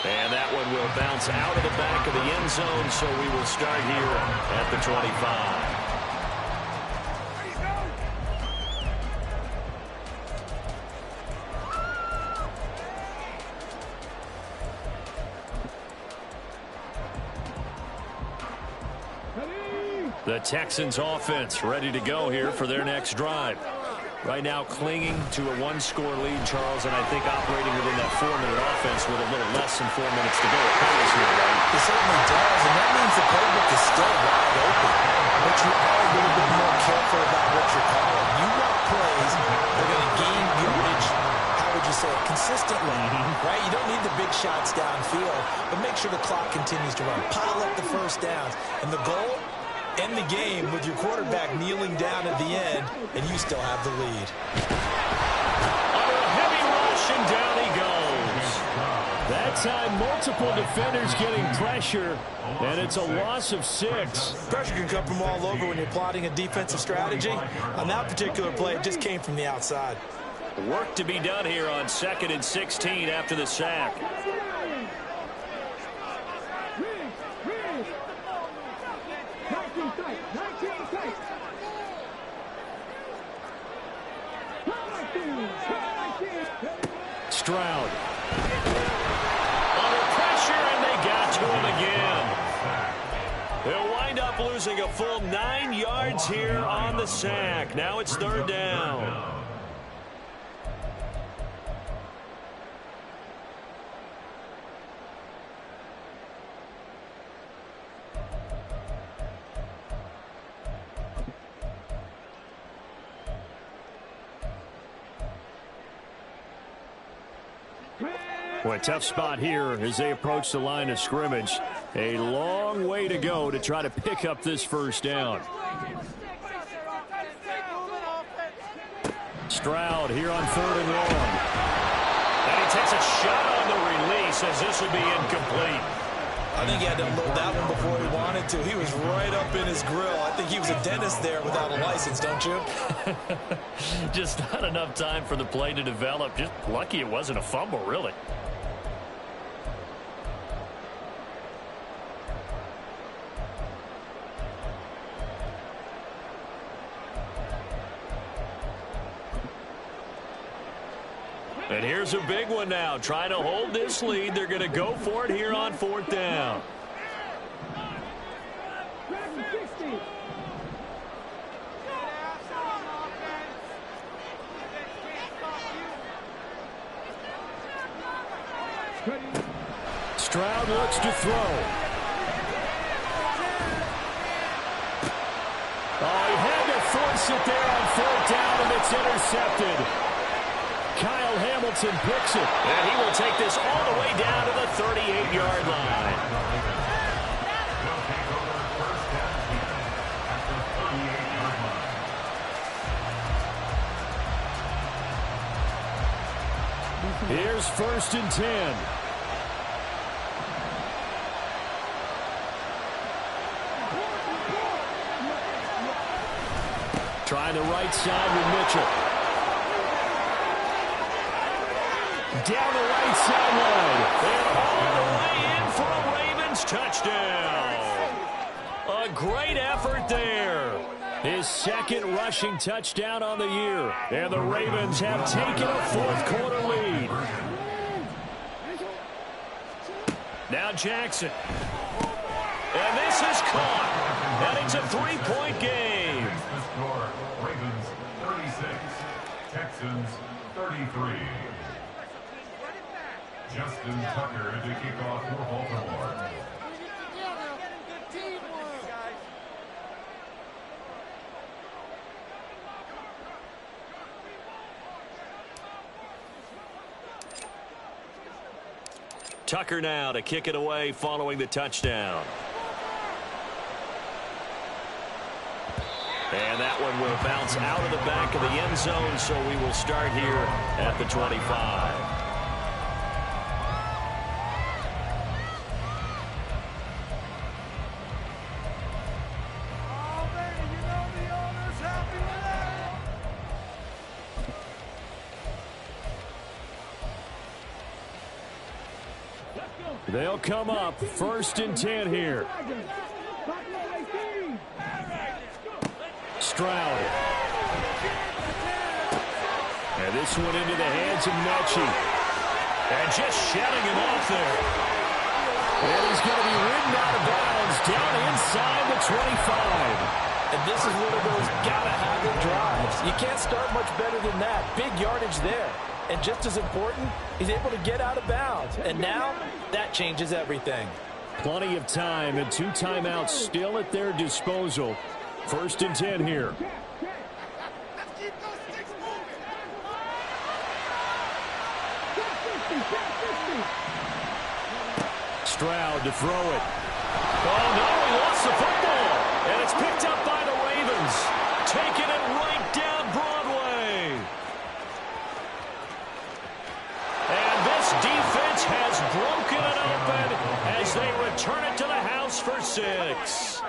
And that one will bounce out of the back of the end zone, so we will start here at the 25. The Texans offense ready to go here for their next drive. Right now clinging to a 1-score lead, Charles, and I think operating within that 4-minute offense with a little less than 4 minutes to go. It matters here, right? It certainly does, and that means the playbook is still wide open. But you are a little bit more careful about what you're calling. You want plays that are going to gain yardage, how would you say it, consistently, right? You don't need the big shots downfield, but make sure the clock continues to run. Pile up the first downs. And the goal? End the game with your quarterback kneeling down at the end, and you still have the lead. On a heavy rush, and down he goes. That time, multiple defenders getting pressure, and it's a loss of 6. Pressure can come from all over when you're plotting a defensive strategy. On that particular play, it just came from the outside. Work to be done here on 2nd and 16 after the sack. Stroud. Under pressure, and they got to him again. They'll wind up losing a full 9 yards here on the sack. Now it's third down. Boy, tough spot here as they approach the line of scrimmage. A long way to go to try to pick up this first down. Stroud here on 3rd and long. And he takes a shot on the release as this will be incomplete. I think he had to unload that one before he wanted to. He was right up in his grill. I think he was a dentist there without a license, don't you? Just not enough time for the play to develop. Just lucky it wasn't a fumble, really. And here's a big one now. Trying to hold this lead. They're going to go for it here on 4th down. Stroud looks to throw. Oh, he had to force it there on 4th down, and it's intercepted. Kyle Hamilton picks it. And he will take this all the way down to the 38-yard line. Here's 1st and 10. Trying the right side with Mitchell. Down the right sideline. And all the way in for a Ravens touchdown. A great effort there. His 2nd rushing touchdown on the year. And the Ravens have taken a 4th quarter lead. Now Jackson. And this is caught. And it's a 3-point game. The score, Ravens 36, Texans 33. Justin Tucker to kick off for Baltimore. Tucker now to kick it away following the touchdown. And that one will bounce out of the back of the end zone, so we will start here at the 25. They'll come up 1st and 10 here. Stroud. And this one into the hands of Mechie. And just shutting him off there. And he's going to be ridden out of bounds down inside the 25. And this is one of those gotta-have-it drives. You can't start much better than that. Big yardage there. And just as important, he's able to get out of bounds. And now, that changes everything. Plenty of time and 2 timeouts still at their disposal. 1st and 10 here. Stroud to throw it. Oh, no, he lost the football. And it's picked up by the Ravens. Taking it right down Broadway. And this defense has broken it open as they return it to the house for 6.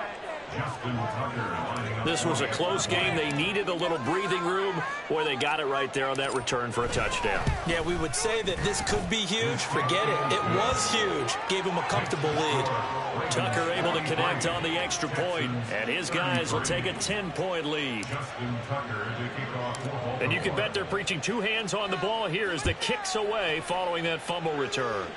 This was a close game. They needed a little breathing room. Boy, they got it right there on that return for a touchdown. Yeah, we would say that this could be huge. Forget it. It was huge. Gave him a comfortable lead. Tucker able to connect on the extra point, and his guys will take a 10-point lead. And you can bet they're preaching 2 hands on the ball here as the kick's away following that fumble return.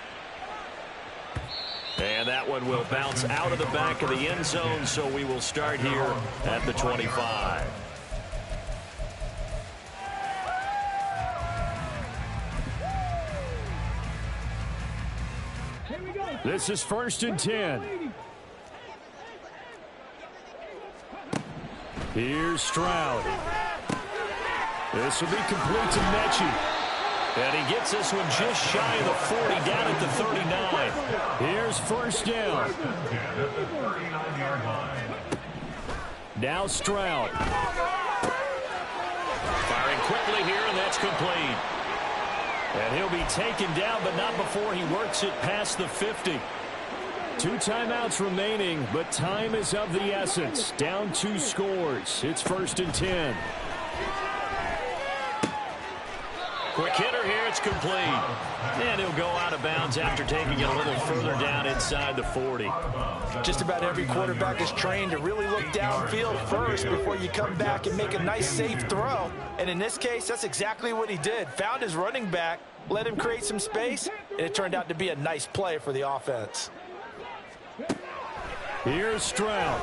And that one will bounce out of the back of the end zone, so we will start here at the 25. This is 1st and 10. Here's Stroud. This will be complete to Mechie. And he gets this one just shy of the 40, down at the 39. Here's first down. At the 39-yard line. Now Stroud. Firing quickly here, and that's complete. And he'll be taken down, but not before he works it past the 50. 2 timeouts remaining, but time is of the essence. Down 2 scores. It's 1st and 10. Quick hitter here. It's complete. And he'll go out of bounds after taking it a little further down inside the 40. Just about every quarterback is trained to really look downfield first before you come back and make a nice, safe throw. And in this case, that's exactly what he did. Found his running back, let him create some space, and it turned out to be a nice play for the offense. Here's Stroud.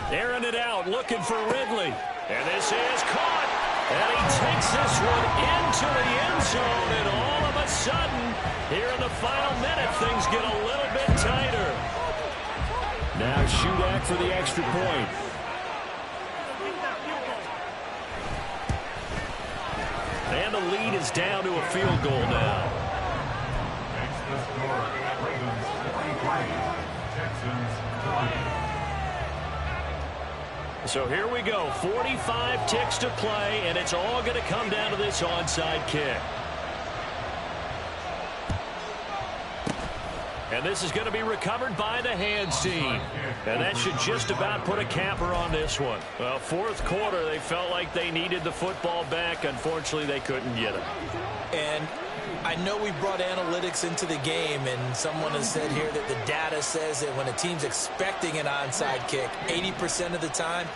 Airing it out, looking for Ridley. And this is caught. And he takes this one into the end zone. And all of a sudden, here in the final minute, things get a little bit tighter. Now Shudak for the extra point. And the lead is down to a field goal now. Makes the score. Ravens 43, Texans 20. So here we go. 45 ticks to play, and it's all going to come down to this onside kick. And this is going to be recovered by the hands team. And that should just about put a capper on this one. Well, 4th quarter, they felt like they needed the football back. Unfortunately, they couldn't get it. And I know we brought analytics into the game, and someone has said here that the data says that when a team's expecting an onside kick, 80% of the time,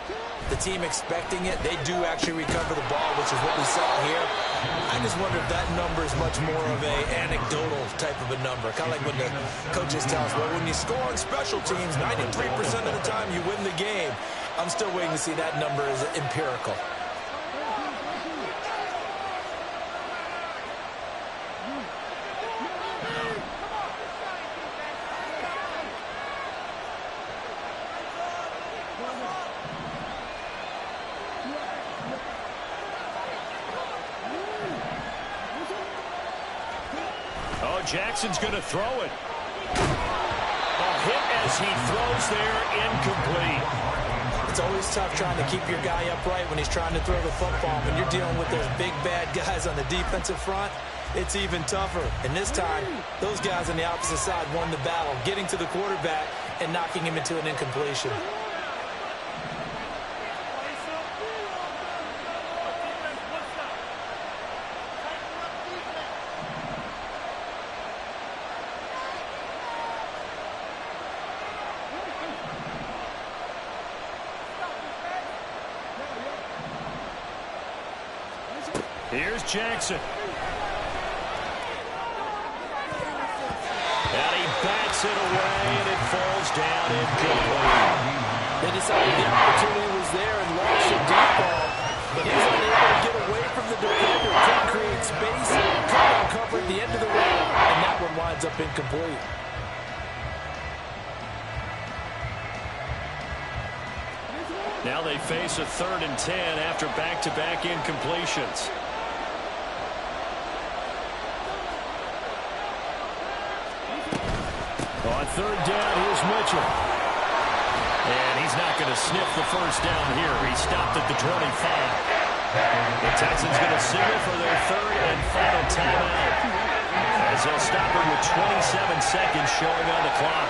the team expecting it, they do actually recover the ball, which is what we saw here. I just wonder if that number is much more of a anecdotal type of a number. Kind of like when the coaches tell us, well, when you score on special teams, 93% of the time you win the game. I'm still waiting to see that number as empirical. Jackson's going to throw it. A hit as he throws there, incomplete. It's always tough trying to keep your guy upright when he's trying to throw the football. When you're dealing with those big, bad guys on the defensive front, it's even tougher. And this time, those guys on the opposite side won the battle, getting to the quarterback and knocking him into an incompletion. Here's Jackson. And he bats it away, and it falls down incomplete. They decided the opportunity was there and launched a deep ball, but he's unable to get away from the defender, couldn't create space, couldn't uncover at the end of the route, and that one winds up incomplete. Now they face a 3rd and 10 after back-to-back incompletions. On 3rd down, here's Mitchell. And he's not going to sniff the first down here. He stopped at the 25. The Texans going to signal for their 3rd and final timeout, as they'll stop it with 27 seconds showing on the clock.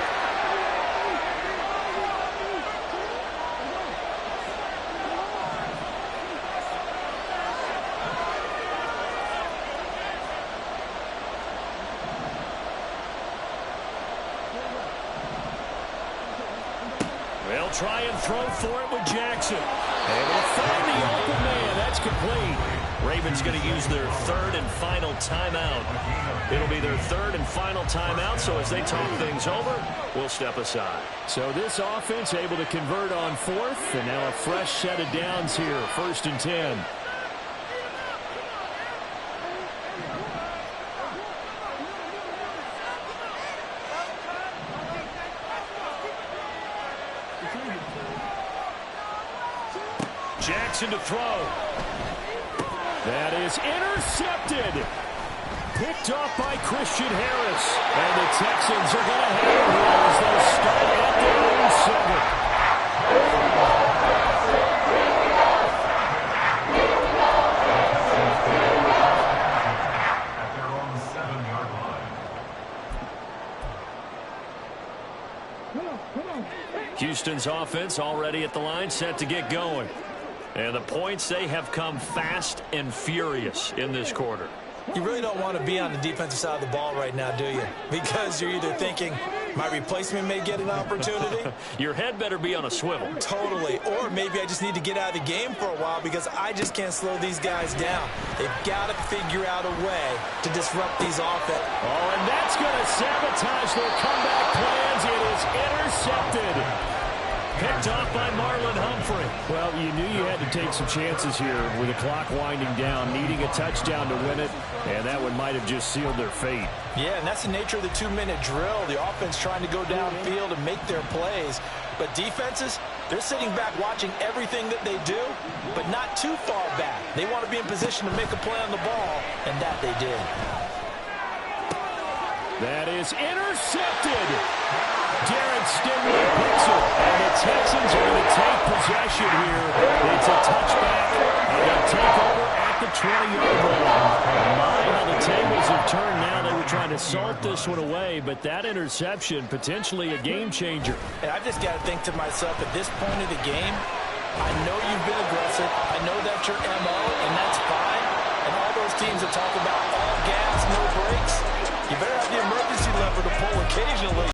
They'll try and throw for it with Jackson. Able to find the open man. That's complete. Ravens going to use their 3rd and final timeout. It'll be their 3rd and final timeout, so as they talk things over, we'll step aside. So this offense able to convert on 4th, and now a fresh set of downs here, 1st and 10. Jackson to throw. That is intercepted. picked off by Christian Harris. And the Texans are going to have it here as they start at their own 7. Houston's offense already at the line, set to get going. And the points, they have come fast and furious in this quarter. You really don't want to be on the defensive side of the ball right now, do you? Because you're either thinking, my replacement may get an opportunity. Your head better be on a swivel. Totally. Or maybe I just need to get out of the game for a while because I just can't slow these guys down. They've got to figure out a way to disrupt these offense. Oh, and that's going to sabotage their comeback plans. It is intercepted. Picked off by Marlon Humphrey. Well, you knew you had to take some chances here with the clock winding down, needing a touchdown to win it, and that one might have just sealed their fate. Yeah, and that's the nature of the 2-minute drill. The offense trying to go downfield and make their plays. But defenses, they're sitting back watching everything that they do, but not too far back. They want to be in position to make a play on the ball, and that they did. That is intercepted. Darren Stingley picks it, and the Texans are going to take possession here. It's a touchback, and they'll take over at the 20-yard line. My, how the tables have turned now. They were trying to salt this one away, but that interception, potentially a game changer. And I've just got to think to myself, at this point of the game, I know you've been aggressive. I know that's your MO, and that's fine. And all those teams that talk about all gas, no brakes, you better have the emergency lever to pull occasionally.